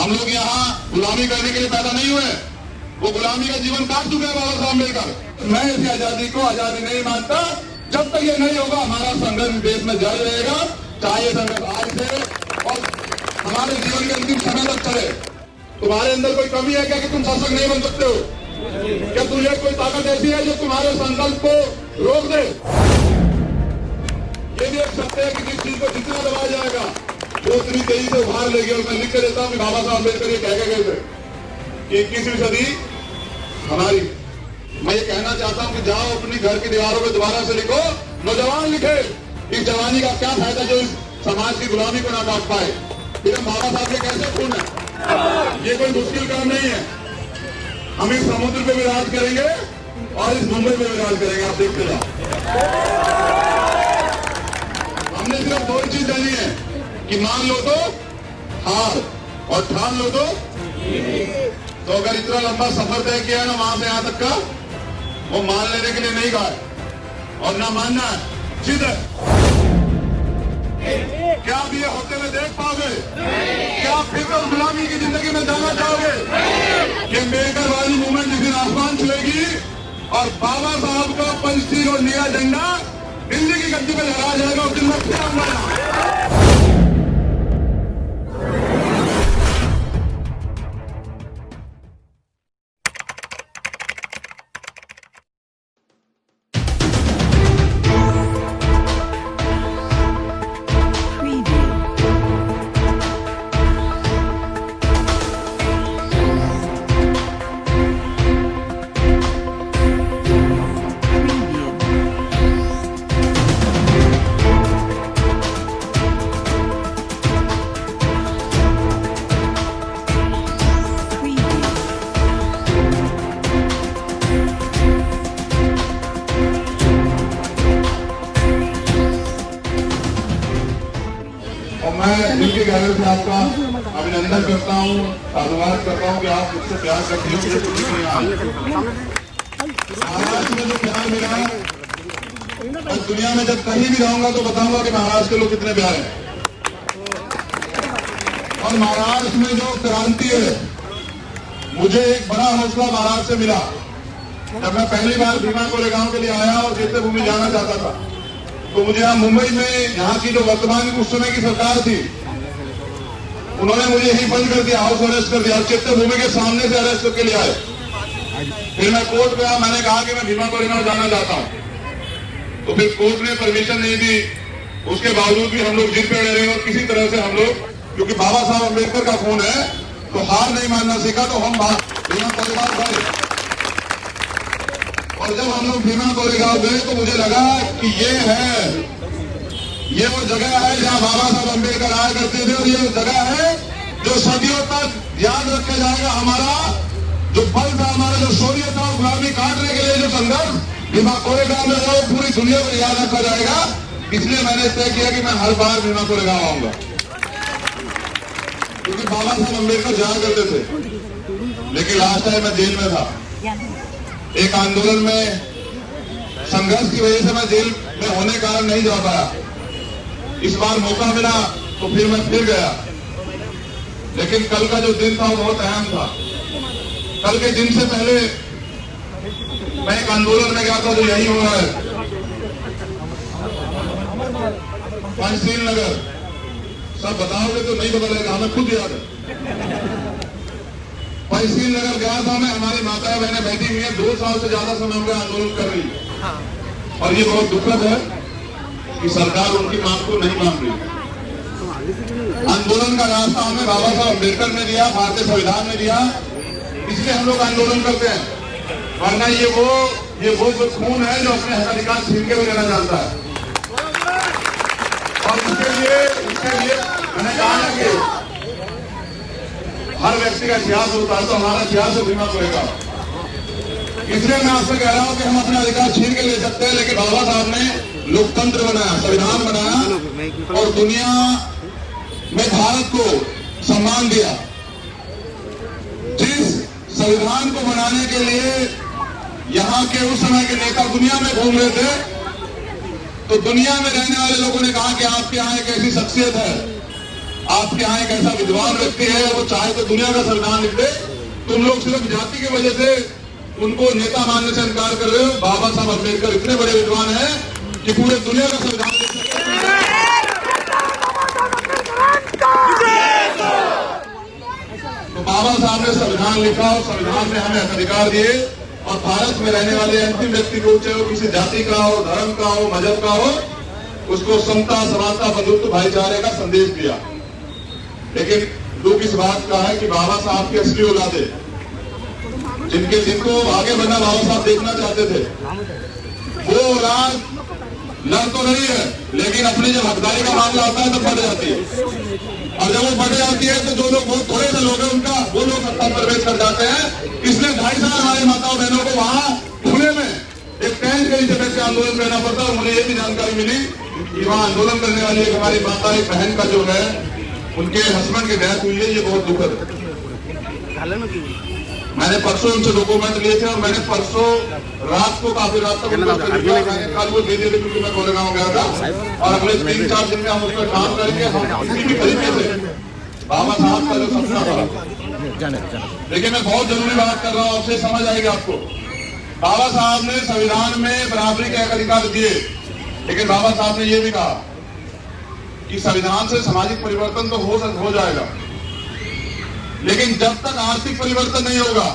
हम लोग यहाँ गुलामी करने के लिए पैदा नहीं हुए, वो गुलामी का जीवन काट चुके हैं बाबा साहब अम्बेडकर। मैं इस आजादी को आजादी नहीं मानता। जब तक ये नहीं होगा हमारा संघर्ष देश में जारी रहेगा, चाहे ये संघर्ष आज से और हमारे जीवन के अंतिम समय तक चले। तुम्हारे अंदर कोई कमी है क्या कि तुम शासक नहीं बन सकते हो? क्या तुझे कोई ताकत ऐसी है जो तुम्हारे संकल्प को रोक दे? ये भी एक सत्य है कि जिस चीज को जितना दबाया जाएगा वो उतनी तेजी से उभार लेगी। और मैं लिख के देता हूँ कि बाबा साहब अम्बेडकर ये कह के गए थे कि 21वीं सदी हमारी। मैं ये कहना चाहता हूँ कि जाओ अपनी घर की दीवारों पे दोबारा से लिखो, नौजवान लिखे इस जवानी का क्या फायदा जो इस समाज की गुलामी को ना काट पाए। फिर हम बाबा साहब के कैसे खून है? ये कोई मुश्किल काम नहीं है। हम इस समुद्र पे भी राज करेंगे और इस मुंबई पे भी राज करेंगे, आप देखते जाओ। हमने सिर्फ दो चीज जानी है कि मान लो तो हार और ठान लो तो अगर इतना लंबा सफर तय किया है ना वहां से यहां तक का, वो मान लेने के लिए नहीं कहा और ना मानना है, जिद है। क्या आप ये होते हुए देख पाओगे? क्या आप फिर उस गुलामी की जिंदगी में जाना चाहोगे कि अम्बेडकर वाली मूवमेंट जिस दिन आसमान छुएगी और बाबा साहब का पंचशील और नीला झंडा दिल्ली की गद्दी पर लहराया जाएगा उस दिन में फिर आऊंगा। मैं दिल के गहरे से आपका अभिनंदन करता हूँ, धन्यवाद करता हूँ कि आप मुझसे प्यार करते हो। महाराष्ट्र में जो प्यार मिला और दुनिया में जब कहीं भी जाऊंगा तो बताऊंगा कि महाराष्ट्र के लोग कितने प्यारे हैं। और महाराष्ट्र में जो क्रांति है, मुझे एक बड़ा हौसला महाराष्ट्र से मिला। जब मैं पहली बार भीमा कोरेगांव के लिए आया और तीर्थभूमि जाना चाहता था तो मुझे यहाँ मुंबई में यहाँ की जो वर्तमान उस समय की सरकार थी उन्होंने मुझे यही बंद कर दिया, हाउस अरेस्ट कर दिया और तीर्थभूमि के सामने से अरेस्ट करके ले आए। फिर मैं कोर्ट गया, मैंने कहा कि मैं भीमा कोरेगांव जाना चाहता हूँ तो फिर कोर्ट ने परमिशन नहीं दी। उसके बावजूद भी हम लोग जिद पे अड़े रहे और किसी तरह से हम लोग, क्योंकि बाबा साहब अम्बेडकर का खून है तो हार नहीं मानना सीखा तो हम भीमा कोरेगांव गए। और जब हम लोग भीमा कोरेगांव गए तो मुझे लगा कि ये वो जगह है जहां बाबा साहब अम्बेडकर आया करते थे और ये जगह है जो सदियों तक याद रखा जाएगा। हमारा जो बल था, हमारा जो शौर्य था, गुलामी काटने के लिए जो संघर्ष भीमा कोरेगांव में वो पूरी दुनिया को याद रखा जाएगा। इसलिए मैंने तय किया कि मैं हर बार भीमा कोरेगांव आऊंगा, क्योंकि बाबा साहब अम्बेडकर जाया करते थे। लेकिन लास्ट टाइम मैं जेल में था, एक आंदोलन में संघर्ष की वजह से मैं जेल में होने के कारण नहीं जा पाया। इस बार मौका मिला तो फिर मैं फिर गया। लेकिन कल का जो दिन था वो बहुत अहम था। कल के दिन से पहले मैं एक आंदोलन में गया था जो यही हो रहा है, पंचशील नगर। सब बताओगे तो नहीं पता लगेगा, हमें खुद याद है। पंचशील नगर गया था मैं, हमारी माताएं बहनें बैठी हुई है, 2 साल से ज्यादा समय हो गया आंदोलन कर रही है। और ये बहुत दुखद है कि सरकार उनकी मांग को नहीं मान रही। आंदोलन का रास्ता हमें बाबा साहब अम्बेडकर ने दिया, भारतीय संविधान ने दिया, इसलिए हम लोग आंदोलन करते हैं। वरना ये वो जो खून है जो अपने हकाधिकार छीन के भी लेना चाहता है। और इसके लिए मैंने कहा ना कि हर व्यक्ति का इतिहास होता है, तो हमारा इतिहास है भीमा कोरेगांव। इसलिए मैं आपसे कह रहा हूं कि हम अपने अधिकार छीन के ले सकते हैं, लेकिन बाबा साहब ने लोकतंत्र बनाया, संविधान बनाया और दुनिया में भारत को सम्मान दिया। जिस संविधान को बनाने के लिए यहाँ के उस समय के नेता दुनिया में घूम रहे थे, तो दुनिया में रहने वाले लोगों ने कहा कि आपके यहाँ एक ऐसी शख्सियत है, आपके यहाँ एक ऐसा विद्वान व्यक्ति है, वो चाहे तो दुनिया का संविधान लिख दे, तुम लोग सिर्फ जाति की वजह से उनको नेता मानने से इनकार कर रहे हो। बाबा साहब अम्बेडकर इतने बड़े विद्वान हैं कि पूरे दुनिया का संविधान लिख सकते हैं। तो बाबा साहब ने संविधान लिखा और संविधान ने हमें अधिकार दिए, और भारत में रहने वाले अंतिम व्यक्ति को, चाहे वो किसी जाति का हो, धर्म का हो, मजहब का हो, उसको समता, समानता, बंधुत्व, भाईचारे का संदेश दिया। लेकिन दुख इस बात का है कि बाबा साहब की असली औलादे, जिनको आगे बढ़ना बाबा साहब देखना चाहते थे, वो औलाद लड़ तो रही है, लेकिन अपनी जब हकदारी का मामला आता है तो बढ़ जाती है, और जब वो बढ़ जाती है तो जो लोग बहुत थोड़े से लोग हैं उनका वो लोग सत्ता प्रवेश कर जाते हैं। इसलिए 2.5 साल हमारे माताओं बहनों को वहां खुले में एक टेंट के नीचे बैठ के आंदोलन करना पड़ता है। और मुझे ये भी जानकारी मिली कि वहां आंदोलन करने वाली एक हमारी माता, एक बहन का जो है, उनके हस्बैंड की डेथ हुई है। ये बहुत दुखद है। मैंने परसों उनसे डॉक्यूमेंट लिए थे, और मैंने परसों रात को काफी रात तक मैंने कल वो दे दिए थे, क्योंकि मैं कोरेगांव गया था, और अगले 3-4 दिन में हम उस पर काम करके हम किसी भी तरीके से बाबा साहब का जो सपना था। लेकिन मैं बहुत जरूरी बात कर रहा हूँ, आपसे समझ आएगी आपको। बाबा साहब ने संविधान में बराबरी के अधिकार दिए, लेकिन बाबा साहब ने यह भी कहा कि संविधान से सामाजिक परिवर्तन तो हो जाएगा, लेकिन जब तक आर्थिक परिवर्तन नहीं होगा,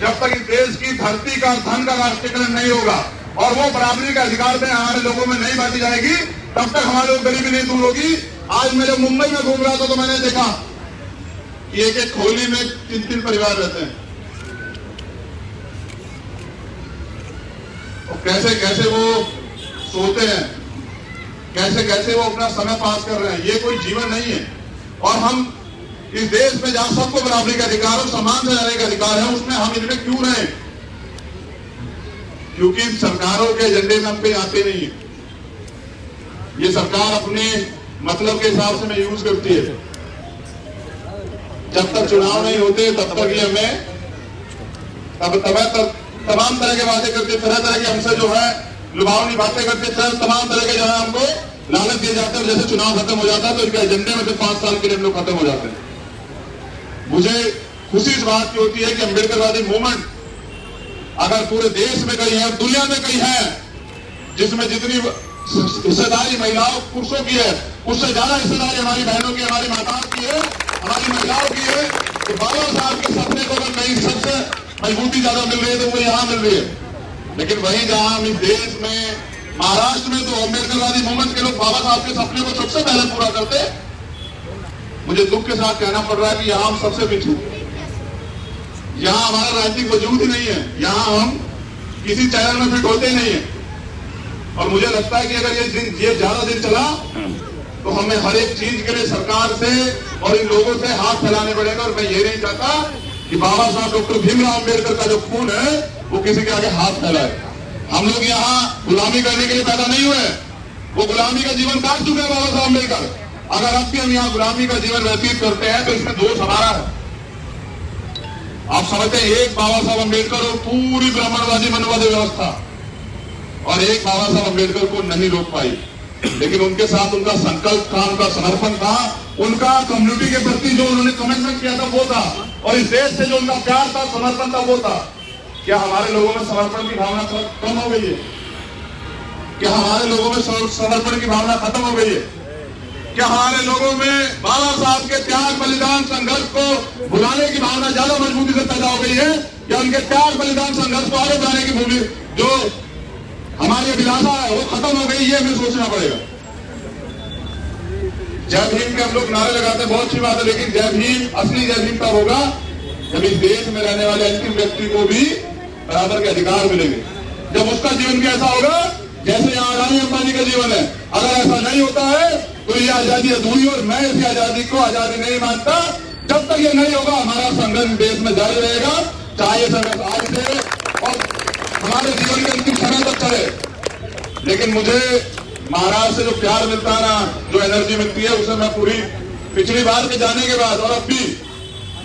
जब तक इस देश की धरती का, धन का राष्ट्रीयकरण नहीं होगा, और वो बराबरी का अधिकार में हमारे लोगों में नहीं बांटी जाएगी, तब तक हमारे लोग गरीबी नहीं दूर होगी। आज मैं जब मुंबई में घूम रहा था तो मैंने देखा कि एक खोली में 3-3 परिवार रहते हैं, और कैसे कैसे वो सोते हैं, कैसे कैसे वो अपना समय पास कर रहे हैं। ये कोई जीवन नहीं है। और हम इस देश में जहां सबको बराबरी का अधिकार और सम्मान से रहने का अधिकार है, उसमें हम इनमें क्यों रहें? क्योंकि सरकारों के एजेंडे में हम पे आते नहीं है। ये सरकार अपने मतलब के हिसाब से यूज करती है। जब तक चुनाव नहीं होते तब तक ये हमें तमाम तरह के वादे करते, तरह के हमसे जो है लुभावनी बातें करते, तमाम तरह के जो है हमको लालच दिए जाते हैं। जैसे चुनाव खत्म हो जाता है तो इनके एजेंडे में से 5 साल के लिए हम लोग खत्म हो जाते हैं। मुझे खुशी इस बात की होती है कि अम्बेडकरवादी मूवमेंट अगर पूरे देश में कहीं है, दुनिया में कहीं है, जिसमें जितनी हिस्सेदारी महिलाओं पुरुषों की है, उससे ज्यादा हिस्सेदारी हमारी बहनों की, हमारी माताओं की है, हमारी महिलाओं की है। तो बाबा साहब के सपने को अगर कहीं सबसे मजबूती ज्यादा मिल रही है तो वो यहाँ मिल रही है। लेकिन वहीं जहां हम इस देश में, महाराष्ट्र में तो अम्बेडकरवादी मूवमेंट के लोग बाबा साहब के सपने को सबसे पहले पूरा करते। मुझे दुख के साथ कहना पड़ रहा है कि यहाँ हम सबसे पीछे, यहाँ हमारा राजनीतिक वजूद ही नहीं है, यहाँ हम किसी चैनल में फिट होते नहीं है। और मुझे लगता है कि अगर ये ज्यादा दिन चला तो हमें हर एक चीज के लिए सरकार से और इन लोगों से हाथ फैलाने पड़ेगा। और मैं ये नहीं चाहता कि बाबा साहब डॉक्टर भीमराव अम्बेडकर का जो खून है वो किसी के आगे हाथ फैलाए। हम लोग यहाँ गुलामी करने के लिए पैदा नहीं हुए, वो गुलामी का जीवन काट चुके हैं बाबा साहब अम्बेडकर। अगर अब भी हम यहाँ गुलामी का जीवन व्यतीत करते हैं तो इसमें दोष हमारा है। आप समझते हैं, एक बाबा साहब अम्बेडकर और पूरी ब्राह्मणवादी मनवादी व्यवस्था, और एक बाबा साहब अम्बेडकर को नहीं रोक पाई। लेकिन उनके साथ उनका संकल्प था, उनका समर्पण था, उनका कम्युनिटी के प्रति जो उन्होंने कमिटमेंट किया था वो था, और इस देश से जो उनका प्यार था, समर्पण था, वो था। क्या हमारे लोगों में समर्पण की भावना कम हो गई है? क्या हमारे लोगों में समर्पण की भावना खत्म हो गई है? क्या हमारे लोगों में बाबा साहब के त्याग, बलिदान, संघर्ष को भुलाने की भावना ज्यादा मजबूती से पैदा हो गई है, या उनके त्याग, बलिदान, संघर्ष को आगे बढ़ाने की भूमि जो हमारी अभिलाषा है वो खत्म हो गई? ये हमें सोचना पड़ेगा। जय भीम के हम लोग नारे लगाते हैं, बहुत अच्छी बात है, लेकिन जय भीम, असली जय भीम तब होगा जब इस देश में रहने वाले अंतिम व्यक्ति को भी बराबर के अधिकार मिलेंगे। जब उसका जीवन भी ऐसा होगा जैसे यहाँ अडानी अंबानी का जीवन है। अगर ऐसा नहीं होता है तो ये आजादी अधूरी, और मैं इस आजादी को आजादी नहीं मानता। जब तक ये नहीं होगा हमारा संघर्ष देश में जारी रहेगा, चाहे ये संघर्ष आज से और हमारे जीवन के अंतिम समय तक चले। लेकिन मुझे महाराज से जो प्यार मिलता है ना, जो एनर्जी मिलती है, उसे मैं पूरी पिछली बार के जाने के बाद और अब भी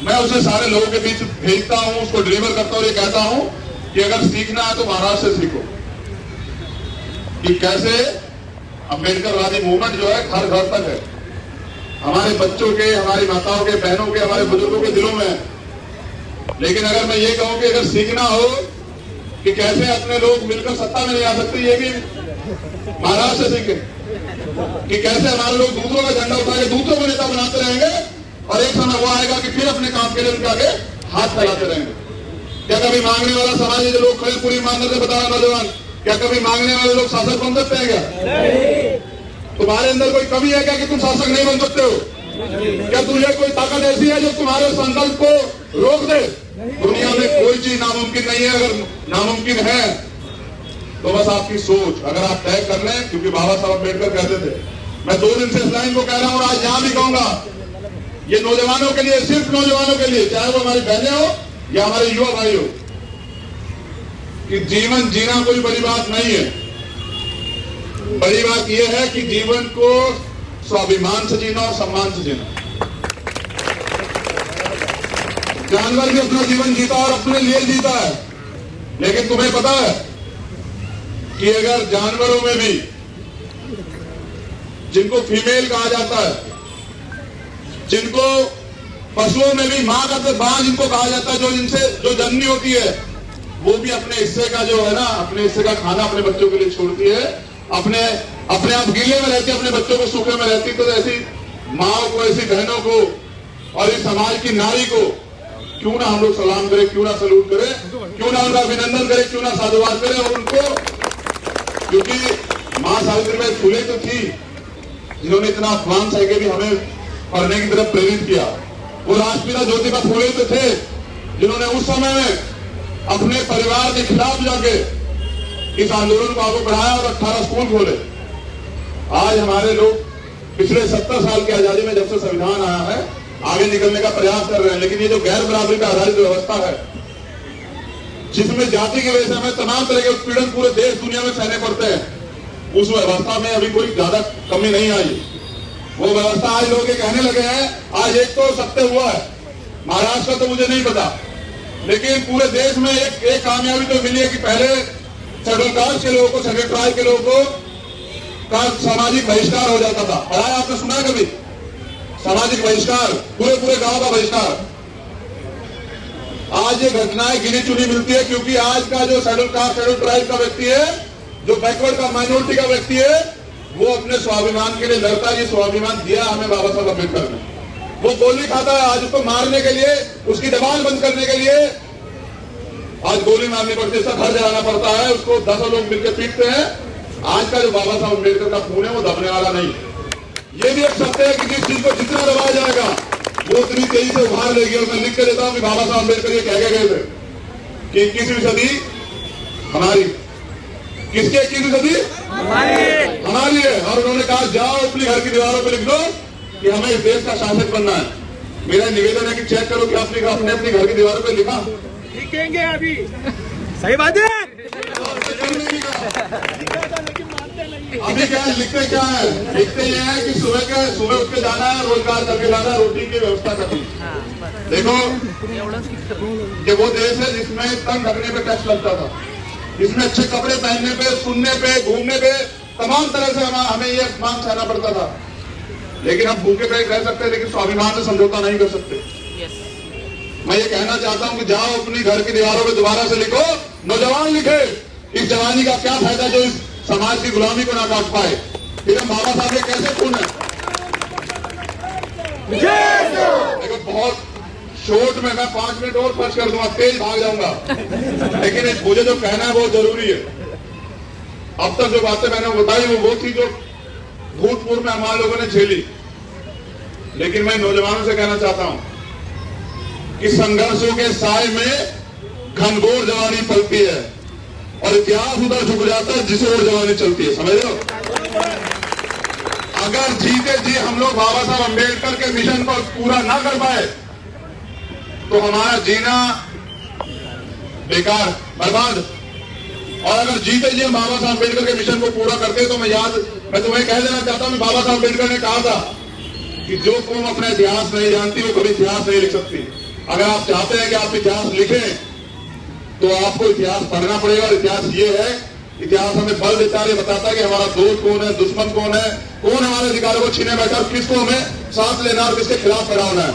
मैं उसे सारे लोगों के बीच भेजता हूं, उसको डिलीवर करता हूं। ये कहता हूं कि अगर सीखना है तो महाराज से सीखो कि कैसे अम्बेडकरवादी मूवमेंट जो है घर घर तक है। हमारे बच्चों के, हमारी माताओं के, बहनों के, हमारे बुजुर्गों के दिलों में है। लेकिन अगर मैं ये कहूं कि अगर सीखना हो कि कैसे अपने लोग मिलकर सत्ता में नहीं आ सकते, ये भी महाराष्ट्र से सीखे कि कैसे हमारे लोग दूसरों का झंडा उठा के दूसरों को नेता बनाते रहेंगे और एक समय वो आएगा कि फिर अपने काम के लिए उनके आगे हाथ फैलाते रहेंगे। क्या कभी मांगने वाला समाज के लोग खड़े पूरी ईमानदारी से बताया नौजवान, क्या कभी मांगने वाले लोग शासक बन सकते हैं क्या? तुम्हारे अंदर कोई कमी है क्या कि तुम शासक नहीं बन सकते हो? क्या तुझे कोई ताकत ऐसी है जो तुम्हारे संकल्प को रोक दे? दुनिया में कोई चीज नामुमकिन नहीं है। अगर नामुमकिन है तो बस आपकी सोच अगर आप तय कर लें, क्योंकि बाबा साहब अम्बेडकर कहते थे, मैं 2 दिन से इस लाइन को कह रहा हूं और आज यहां भी कहूंगा, ये नौजवानों के लिए, सिर्फ नौजवानों के लिए, चाहे वो हमारी बहनें हो या हमारे युवा भाई हो, कि जीवन जीना कोई बड़ी बात नहीं है। बड़ी बात यह है कि जीवन को स्वाभिमान से जीना और सम्मान से जीना। जानवर भी अपना जीवन जीता और अपने लिए जीता है, लेकिन तुम्हें पता है कि अगर जानवरों में भी जिनको फीमेल कहा जाता है, जिनको पशुओं में भी मां जिनको कहा जाता है, जो इनसे जो जननी होती है, वो भी अपने हिस्से का जो है ना, अपने हिस्से का खाना अपने बच्चों के लिए छोड़ती है, अपने आप गीले में रहती है, अपने बच्चों को सूखे में रहती। तो ऐसी माओ को, ऐसी बहनों को और इस समाज की नारी को क्यों ना हम लोग सलाम करें, क्यों ना सलूट करें, क्यों ना उनका अभिनंदन करें, क्यों ना साधुवाद करें। और उनको, क्योंकि मां सावित्रीबाई फुले तो थी जिन्होंने इतना अपमान सह के भी हमें पढ़ने की तरफ प्रेरित किया। वो राष्ट्रपिता ज्योतिबा फुले तो थे जिन्होंने उस समय में अपने परिवार के खिलाफ जाके इस आंदोलन को आगे बढ़ाया और 18 स्कूल खोले। आज हमारे लोग पिछले 70 साल की आजादी में जब से संविधान आया है आगे निकलने का प्रयास कर रहे हैं, लेकिन ये जो गैर बराबरी का आधारित व्यवस्था है, जिसमें जाति की वजह से हमें तमाम तरह के उत्पीड़न पूरे देश दुनिया में सहने पड़ते हैं, उस व्यवस्था में अभी कोई ज्यादा कमी नहीं आई। वो व्यवस्था आज लोग कहने लगे हैं, आज एक तो सत्य हुआ है, महाराष्ट्र का तो मुझे नहीं पता, लेकिन पूरे देश में एक कामयाबी तो मिली है कि पहले शेड्यूल कास्ट के लोगों को, शेड्यूल ट्राइब के लोगों का सामाजिक बहिष्कार हो जाता था। पढ़ा आपने सुना कभी? सामाजिक बहिष्कार, पूरे गांव का बहिष्कार। आज ये घटनाएं गिनी चुनी मिलती है, क्योंकि आज का जो शेड्यूल कास्ट, शेड्यूल ट्राइब का व्यक्ति है, जो बैकवर्ड का, माइनॉरिटी का व्यक्ति है, वो अपने स्वाभिमान के लिए लड़ता है। ये स्वाभिमान दिया हमें बाबा साहब अम्बेडकर ने। वो गोली खाता है आज, उसको मारने के लिए, उसकी दबान बंद करने के लिए आज गोली मारनी पड़ती है, सब घर जलाना पड़ता है, उसको 10 लोग मिलकर पीटते हैं। आज का जो बाबा साहब अम्बेडकर का खून है वो दबने वाला नहीं। ये भी एक सत्य है कि जिस चीज को जितना दबाया जाएगा वो उतनी तेजी से उभार लेगी। और मैं लिख के देता हूं कि बाबा साहब अम्बेडकर ये कह के गए थे कि 21वीं सदी हमारी, किसकी 21वीं सदी? हमारी है। और उन्होंने कहा जाओ अपने घर की दीवारों पर लिख दो कि हमें इस देश का शासक बनना है। मेरा निवेदन है कि चेक करो कि आपने अपने घर की दीवारों पर लिखा। लिखेंगे अभी, सही बात है। अभी क्या लिखते क्या है? लिखते ये है कि सुबह उठ के जाना है, रोजगार करके लाना, रोटी की व्यवस्था करनी। देखो ये वो देश है जिसमें तंग रखने पे टैक्स लगता था, जिसमें अच्छे कपड़े पहनने पे, सुनने पे, घूमने पे, तमाम तरह से हमें ये मांग सहना पड़ता था। लेकिन हम भूखे पेट रह सकते हैं, लेकिन स्वाभिमान से समझौता नहीं कर सकते। मैं ये कहना चाहता हूं कि जाओ अपनी घर की दीवारों पे दोबारा से लिखो, नौजवान लिखे, इस जवानी का क्या फायदा जो इस समाज की गुलामी को ना काट पाए। फिर हम बाबा साहब ने कैसे खून है। देखो बहुत शॉर्ट में मैं 5 मिनट और खर्च कर दूंगा, तेज भाग जाऊंगा, लेकिन मुझे जो कहना है वो जरूरी है। अब तक जो बातें मैंने बताई वो थी जो भूतपूर्व में हमारे लोगों ने झेली। लेकिन मैं नौजवानों से कहना चाहता हूं कि संघर्षों के साए में घनघोर जवानी पलती है और इतिहास उधर झुक जाता है जिसे और जवानी चलती है। समझ लो, अगर जीते जी हम लोग बाबा साहब अम्बेडकर के मिशन को पूरा ना कर पाए तो हमारा जीना बेकार, बर्बाद। और अगर जीते जी हम बाबा साहब अम्बेडकर के मिशन को पूरा करते तो मैं तुम्हें कह देना चाहता हूं, बाबा साहब अम्बेडकर ने कहा था कि जो कौम अपना इतिहास नहीं जानती वो कभी इतिहास नहीं लिख सकती। अगर आप चाहते हैं कि आप इतिहास लिखें तो आपको इतिहास पढ़ना पड़ेगा। और इतिहास ये है इतिहास हमें बल देता है, बताता है कि हमारा दोस्त कौन है, दुश्मन कौन है, कौन हमारे अधिकारों को छीने बैठा, किसको हमें साथ लेना और किसके खिलाफ खड़ा होना है।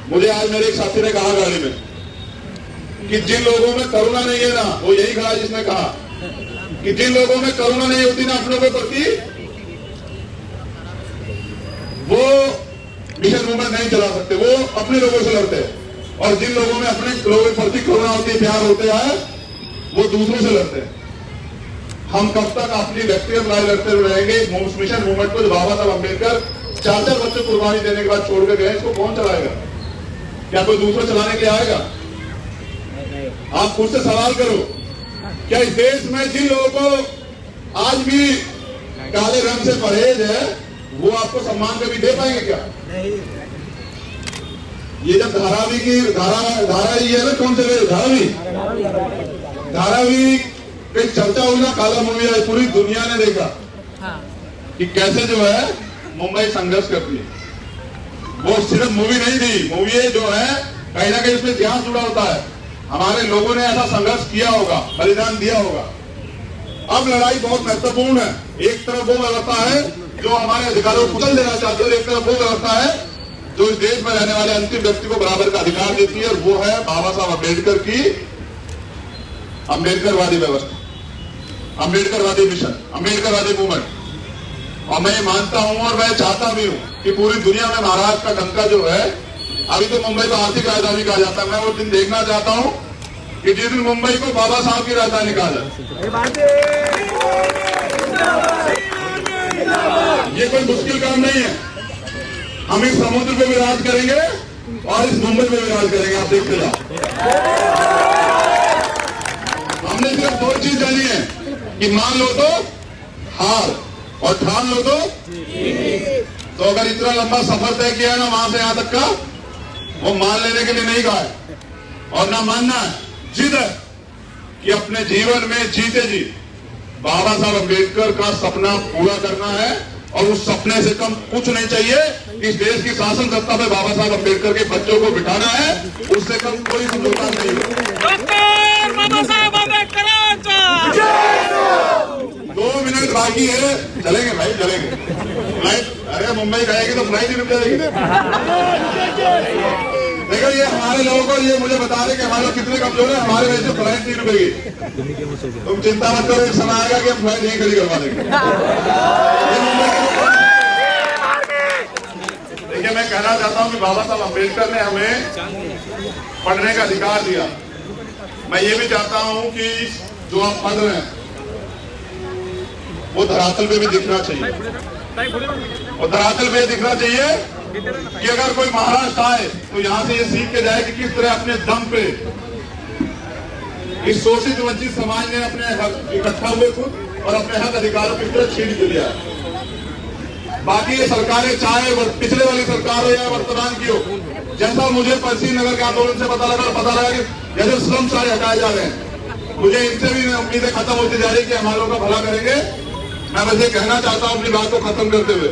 मुझे आज मेरे एक साथी ने कहा गाड़ी में कि जिन लोगों में करुणा नहीं है ना, वो यही कहा जिसने कहा कि जिन लोगों में करुणा नहीं होती ना अपनों के प्रति, वो मिशन मूवमेंट नहीं चला सकते, वो अपने लोगों से लड़ते हैं। और जिन लोगों में अपने लोगों के प्रति करुणा होती है, प्यार होते हैं, वो दूसरों से लड़ते हैं। हम कब तक अपनी व्यक्तिगत लड़ाई लड़ते रहेंगे? मिशन मूवमेंट को बाबा साहब अम्बेडकर 4 बच्चों कुर्बानी देने के बाद छोड़ के गए, इसको कौन चलाएगा? क्या कोई दूसरा चलाने के लिए आएगा? आप खुद से सवाल करो, क्या इस देश में जिन लोगों को आज भी काले रंग से परहेज है, वो आपको सम्मान कभी दे पाएंगे क्या? ये जब धारावी की धारा ये है ना, कौन से धारावी की चर्चा हुई ना, काला मूवी आई, पूरी दुनिया ने देखा कि कैसे जो है मुंबई संघर्ष करती है। वो सिर्फ मूवी नहीं थी, मूवी जो है कहीं ना कहीं इसमें इतिहास जुड़ा होता है। हमारे लोगों ने ऐसा संघर्ष किया होगा, बलिदान दिया होगा। अब लड़ाई बहुत महत्वपूर्ण है। एक तरफ वो व्यवस्था है जो हमारे अधिकारों को कुचल देना चाहती है, और एक तरफ वो व्यवस्था है जो इस देश में रहने वाले अंतिम व्यक्ति को बराबर का अधिकार देती है, और वो है बाबा साहब अम्बेडकर की अम्बेडकरवादी व्यवस्था, अम्बेडकरवादी मिशन, अम्बेडकरवादी मूवमेंट। और मैं मानता हूं और मैं चाहता भी हूं कि पूरी दुनिया में महाराष्ट्र का डंका जो है, अभी तो मुंबई को आर्थिक राजधानी कहा जाता है, मैं वो दिन देखना चाहता हूं कि जिस दिन मुंबई को बाबा साहब की राजधानी कहा जाए। ये कोई मुश्किल काम नहीं है। हम इस समुद्र पे भी राज करेंगे और इस मुंबई पे भी राज करेंगे, आप देखते जाओ। हमने सिर्फ 2 चीज जानी है कि मान लो तो हार और ठान लो तो अगर इतना लंबा सफर तय किया है ना वहां से यहां तक का, वो मान लेने के लिए नहीं कहा है, और ना मानना है, जिद है कि अपने जीवन में जीते जी बाबा साहब अम्बेडकर का सपना पूरा करना है। और उस सपने से कम कुछ नहीं चाहिए। इस देश की शासन सत्ता में बाबा साहब अम्बेडकर के बच्चों को बिठाना है, उससे कम कोई समझौता नहीं है। डॉक्टर बाबा साहब अम्बेडकर 2 मिनट बाकी है, चलेंगे भाई चलेंगे। फ्लाइट, अरे मुंबई जाएगी तो फ्लाइट ही रुक जाएगी। देखो ये हमारे लोगों को ये मुझे बता रहे कि हमारे लोग कितने कमजोर है, हमारे वजह से फ्लाइट नहीं रुकेगी। तुम चिंता मत करो, एक समय आएगा कि हम फ्लाइट नहीं खड़ी करवा देंगे। देखिए मैं कहना चाहता हूं कि बाबा साहब अम्बेडकर ने हमें पढ़ने का अधिकार दिया। मैं ये भी चाहता हूं कि जो आप पढ़ रहे हैं वो धरातल पे भी दिखना चाहिए, और धरातल पे दिखना चाहिए कि अगर कोई महाराष्ट्र आए तो यहाँ से ये सीख के जाए कि किस तरह अपने दम पे इस शोषित वंचित समाज ने अपने हक इकट्ठा हुए खुद और अपने हक अधिकारों की तरह छीन के लिया। बाकी ये सरकारें चाहे पिछले वाली सरकार हो या वर्तमान की हो, जैसा मुझे परसी नगर के आंदोलन से पता लगा कि जैसे श्रम सारे हटाए जा रहे हैं, मुझे इनसे भी उम्मीदें खत्म होती जा रही कि हमारे लोगों का भला करेंगे। मैं बस ये कहना चाहता हूं अपनी बात को खत्म करते हुए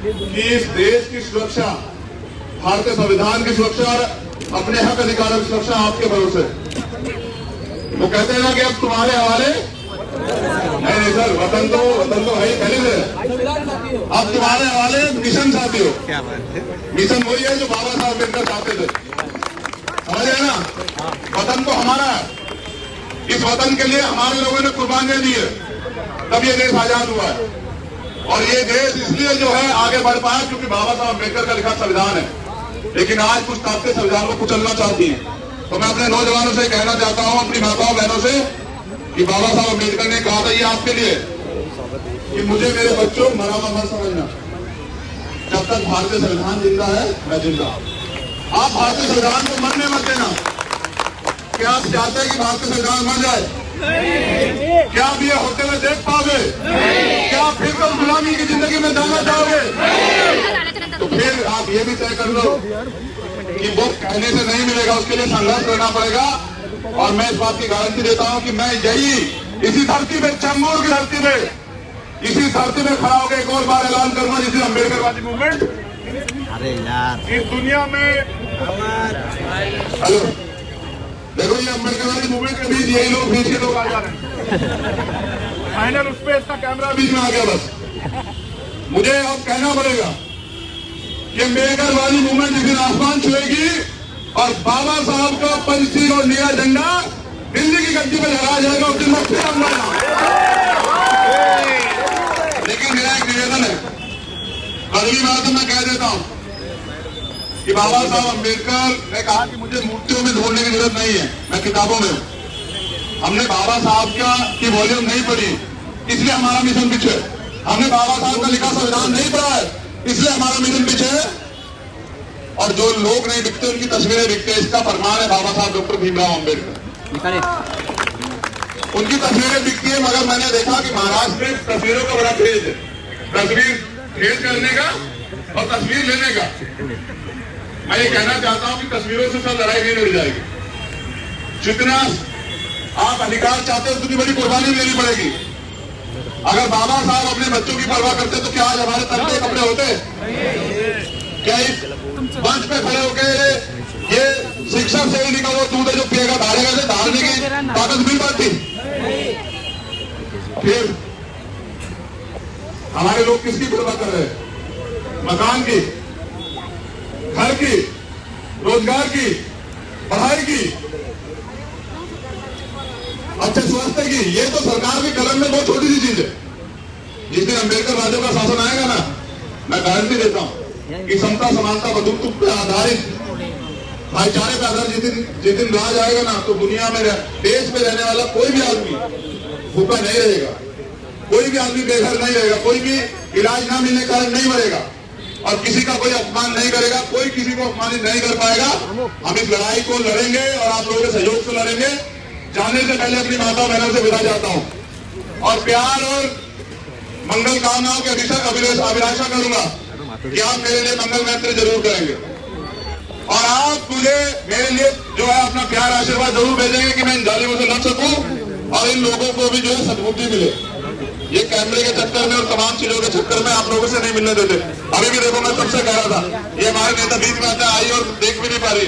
कि इस देश की सुरक्षा, भारतीय संविधान की सुरक्षा और अपने हक अधिकारों की सुरक्षा आपके भरोसे। वो कहते हैं ना कि अब तुम्हारे हवाले नहीं सर, वतन तो है पहले से, अब तुम्हारे हवाले मिशन साथियों। मिशन वही है जो बाबा साहब अम्बेडकर चाहते थे, समझ रहे ना? वतन तो हमारा है, इस वतन के लिए हमारे लोगों ने कुर्बानियां दी है, तब ये देश आजाद हुआ है। और ये देश इसलिए जो है आगे बढ़ पाया क्योंकि बाबा साहब अम्बेडकर का लिखा संविधान है। लेकिन आज कुछ ताकतें संविधान को कुचलना चाहती हैं। तो मैं अपने नौजवानों से कहना चाहता हूं, अपनी माताओं बहनों से, कि बाबा साहब अम्बेडकर ने कहा था ये आपके लिए कि मुझे मेरे बच्चों मरा हुआ मत समझना, जब तक भारतीय संविधान जिंदा है मैं जिंदा। आप भारतीय संविधान को मरने मत देना। क्या आप चाहते हैं कि भारतीय संविधान मर जाए? क्या आप ये होते हुए देख पाओगे? क्या फिर तुम गुलामी की जिंदगी में जाना चाहोगे? तो फिर आप ये भी तय कर लो कि वो कहने से नहीं मिलेगा, उसके लिए संघर्ष करना पड़ेगा। और मैं इस बात की गारंटी देता हूं कि मैं यही इसी धरती में, चंगूर की धरती में, इसी धरती में खड़ा होकर एक और बार ऐलान करूंगा, जिसे अम्बेडकरवादी मूवमेंट अरे यार इस दुनिया में हेलो देखो ये अम्बेडकरवादी मूवमेंट के बीच यही लोग बीच के लोग आ जा रहे हैं। फाइनल उस पे इसका कैमरा बीच में आ गया। बस मुझे अब कहना पड़ेगा कि अम्बेडकरवादी मूवमेंट जिस दिन आसमान छुएगी और बाबा साहब का पंचशील और नीला झंडा दिल्ली की गद्दी पर लहराया जाएगा उस दिन मैं फिर आऊंगा। लेकिन मेरा एक निवेदन है, अगली बात मैं कह देता हूं कि बाबा साहब अम्बेडकर ने कहा कि मुझे मूर्तियों में ढूंढने की जरूरत नहीं है, मैं किताबों में हूं। हमने बाबा साहब की वॉल्यूम नहीं पढ़ी इसलिए हमारा मिशन पीछे, हमने बाबा साहब का लिखा संविधान नहीं पढ़ा है इसलिए हमारा मिशन पीछे है। और जो लोग नहीं बिकते उनकी तस्वीरें बिकते हैं, इसका प्रमाण है बाबा साहब डॉक्टर भीमराव अम्बेडकर। उनकी तस्वीरें बिकती है, मगर मैंने देखा कि महाराष्ट्र में तस्वीरों का बड़ा क्रेज है, तस्वीर खेल करने का और तस्वीर लेने का। मैं ये कहना चाहता हूं कि तस्वीरों से सब लड़ाई नहीं लड़ जाएगी। जितना आप अधिकार चाहते हो उतनी बड़ी कुर्बानी लेनी पड़ेगी। अगर बाबा साहब अपने बच्चों की परवाह करते तो क्या आज हमारे तंगे कपड़े होते? क्या इस मंच पे खड़े होकर ये शिक्षा से ही निकल वो दूध है जो पिएगा धारेगा से धारने की ताकत मिल पाती? फिर हमारे लोग किसकी परवाह कर रहे हैं? मकान की, घर की, रोजगार की, पढ़ाई की, अच्छे स्वास्थ्य की। ये तो सरकार की कलम में बहुत छोटी सी चीज है। जिस दिन अम्बेडकर राजों का शासन आएगा ना, मैं गारंटी देता हूं कि समता समानता बंधुत्व पे आधारित भाईचारे पे आधारित जिस दिन राज आएगा ना, तो दुनिया में देश में रहने वाला कोई भी आदमी भूखा नहीं रहेगा, कोई भी आदमी बेघर नहीं रहेगा, कोई भी इलाज ना मिलने के कारण नहीं मरेगा और किसी का कोई अपमान नहीं करेगा, कोई किसी को अपमानित नहीं कर पाएगा। हम इस लड़ाई को लड़ेंगे और आप लोगों के सहयोग से लड़ेंगे। जाने से पहले अपनी माता बहनों से विदा जाता हूं और प्यार और मंगल कामनाओं की अभिलाषा करूंगा कि आप मेरे लिए मंगल मैत्री जरूर करेंगे और आप मुझे मेरे लिए जो है अपना प्यार आशीर्वाद जरूर भेजेंगे कि मैं इन जालिमों से लड़ सकूं और इन लोगों को भी जो है सद्बुद्धि मिले। ये कैमरे के चक्कर में और तमाम चीजों के चक्कर में आप लोगों से नहीं मिलने देते। अभी भी देखो मैं सबसे कह रहा था, ये हमारे नेता बीच में आता आई और देख भी नहीं पा रही।